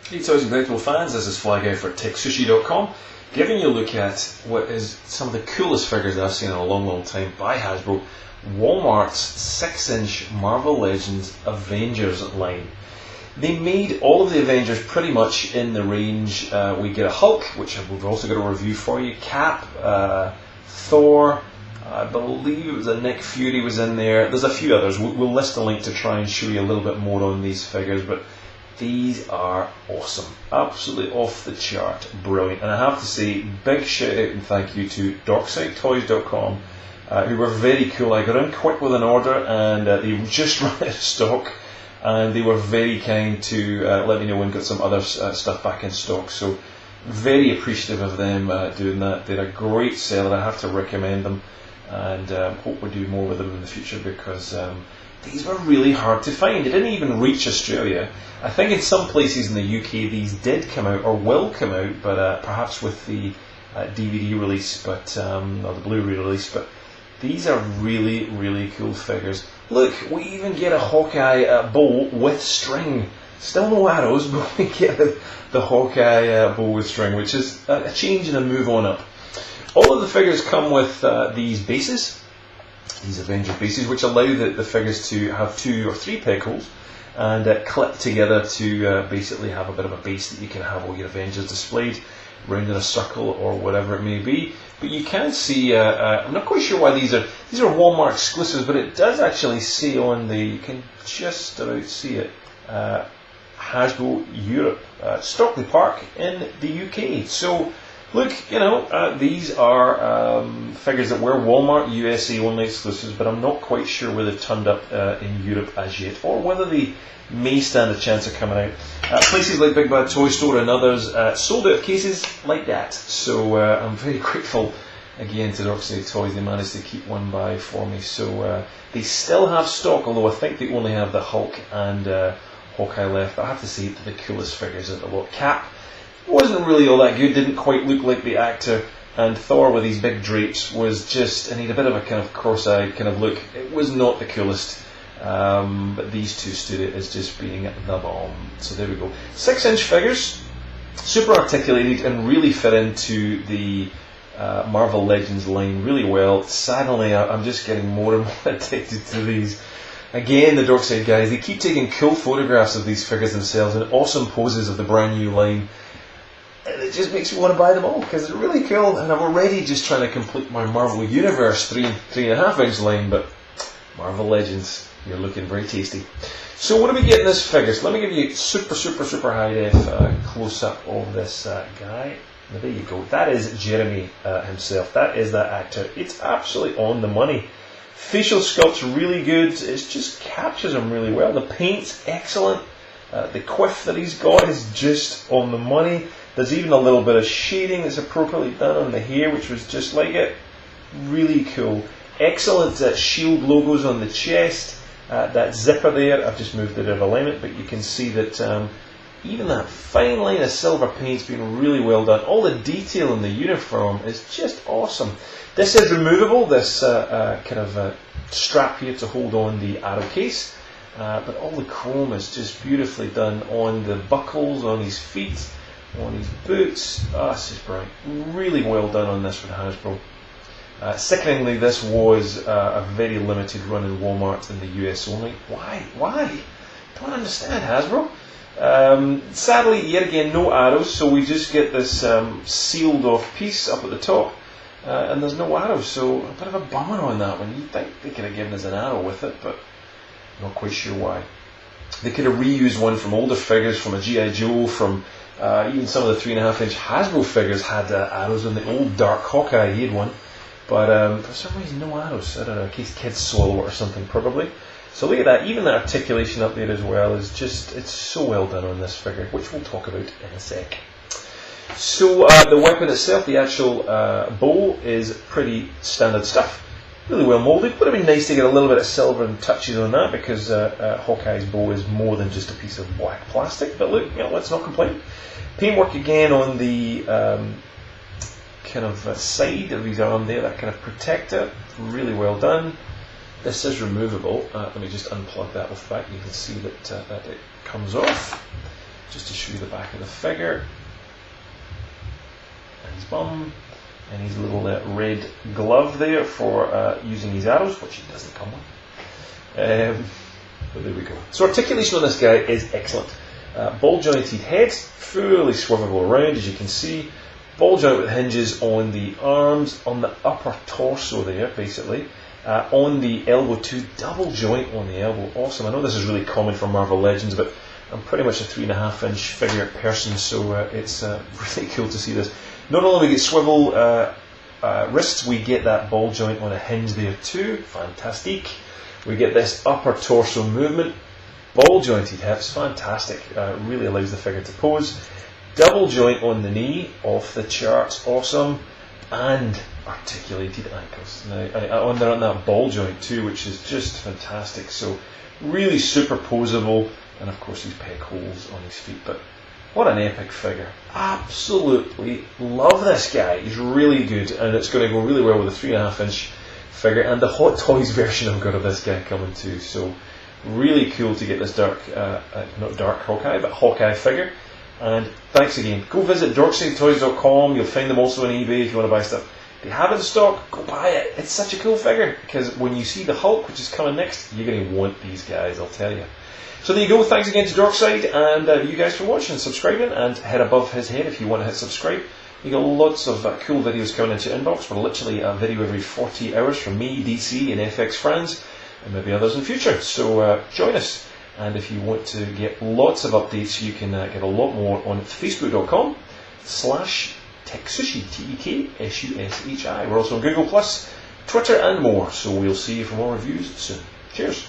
Hey Toys and Collectible fans, this is Fly Guy for TekSushi.com, giving you a look at what is some of the coolest figures I've seen in a long time by Hasbro, Walmart's 6-inch Marvel Legends Avengers line. They made all of the Avengers pretty much in the range. We get a Hulk, which we've also got a review for you, Cap, Thor, I believe it was a Nick Fury was in there. There's a few others. We'll list a link to try and show you a little bit more on these figures, but these are awesome. Absolutely off the chart. Brilliant. And I have to say, big shout out and thank you to DarksideToys.com, who were very cool. I got in quick with an order and they just ran out of stock, and they were very kind to let me know when got some other stuff back in stock. So very appreciative of them doing that. They're a great seller. I have to recommend them, and hope we do more with them in the future, because these were really hard to find. They didn't even reach Australia. I think in some places in the UK these did come out, or will come out, but perhaps with the DVD release, or the Blu-ray release. But these are really cool figures. Look, we even get a Hawkeye bow with string. Still no arrows, but we get the Hawkeye bow with string, which is a change and a move on up. All of the figures come with these bases, these Avenger bases, which allow the figures to have 2 or 3 peg holes and clip together to basically have a bit of a base that you can have all your Avengers displayed round in a circle or whatever it may be. But you can see, I'm not quite sure why these are Walmart exclusives, but it does actually say on the, you can just about see it, Hasbro Europe, Stockley Park in the UK. So look, you know, these are figures that were Walmart USA only exclusives, but I'm not quite sure whether they've turned up in Europe as yet, or whether they may stand a chance of coming out. Places like Big Bad Toy Store and others sold out of cases like that, so I'm very grateful again to Darkside Toys. They managed to keep one by for me, so they still have stock, although I think they only have the Hulk and Hawkeye left. But I have to say, the coolest figures of the lot. Cap wasn't really all that good, didn't quite look like the actor, and Thor with his big drapes was just, and he had a bit of a kind of cross-eyed kind of look. It was not the coolest, but these two stood it as just being the bomb. So there we go. 6-inch figures, super articulated and really fit into the Marvel Legends line really well. Sadly, I'm just getting more and more addicted to these. Again, the Darkside guys, they keep taking cool photographs of these figures themselves and awesome poses of the brand new line. And it just makes me want to buy them all, because they're really cool, and I'm already just trying to complete my Marvel Universe 3.5 inch line, but Marvel Legends, you're looking very tasty. So what do we get in this figure? So let me give you super high def close up of this guy. Now there you go. That is Jeremy himself. That is that actor. It's absolutely on the money. Facial sculpt's really good. It just captures him really well. The paint's excellent. The quiff that he's got is just on the money. There's even a little bit of shading that's appropriately done on the hair, which was just like it. Really cool. Excellent shield logos on the chest. That zipper there, I've just moved it out of alignment, but you can see that even that fine line of silver paint's been really well done. All the detail in the uniform is just awesome. This is removable, this kind of strap here to hold on the arrow case. But all the chrome is just beautifully done on the buckles, on his feet, on his boots. This is brilliant. Really well done on this from Hasbro. Sickeningly, this was a very limited run in Walmart in the US only. Why? Don't understand, Hasbro. Sadly, yet again, no arrows, so we just get this sealed off piece up at the top, and there's no arrows, so a bit of a bummer on that one. You'd think they could have given us an arrow with it, but not quite sure why. They could have reused one from older figures, from a G.I. Joe, from even some of the 3.5 inch Hasbro figures had arrows on the old Dark Hawkeye. He had one, but for some reason no arrows. I don't know, in case kids swallow it or something probably. So look at that, even the articulation up there as well is just, it's so well done on this figure, which we'll talk about in a sec. So the weapon itself, the actual bow, is pretty standard stuff. Really well moulded. Would have been nice to get a little bit of silver and touches on that, because Hawkeye's bow is more than just a piece of black plastic. But look, you know, let's not complain. Paintwork again on the kind of side of his arm there, that kind of protector. Really well done. This is removable. Let me just unplug that off the back. You can see that it comes off. just to show you the back of the figure. And his bum, and his little red glove there for using his arrows, which he doesn't come with. But there we go. So articulation on this guy is excellent. Ball jointed head, fully swivelable around, as you can see. Ball joint with hinges on the arms, on the upper torso there, basically. On the elbow too, double joint on the elbow. Awesome. I know this is really common for Marvel Legends, but I'm pretty much a 3.5-inch figure person, so it's really cool to see this. Not only we get swivel wrists, we get that ball joint on a hinge there too. Fantastic. We get this upper torso movement. Ball jointed hips, fantastic. Really allows the figure to pose. Double joint on the knee, off the charts, awesome. And articulated ankles. Now, on that ball joint too, which is just fantastic. So, really superposable, and of course, these peg holes on his feet. But what an epic figure. Absolutely love this guy. He's really good, and it's going to go really well with a 3.5-inch figure, and the Hot Toys version I've got of this guy coming too. So, really cool to get this not dark Hawkeye, but Hawkeye figure. And thanks again. Go visit dorksidetoys.com. You'll find them also on eBay if you want to buy stuff. If they have it in stock, go buy it. It's such a cool figure, because when you see the Hulk, which is coming next, you're going to want these guys, I'll tell you. So there you go. Thanks again to Dorkside, and you guys for watching and subscribing, and head above his head if you want to hit subscribe. You got lots of cool videos coming into your inbox. We're literally a video every 40 hours from me, DC, and FX Friends, and maybe others in the future. So join us. And if you want to get lots of updates, you can get a lot more on facebook.com/TekSushi, TekSushi. We're also on Google+, Twitter, and more. So we'll see you for more reviews soon. Cheers.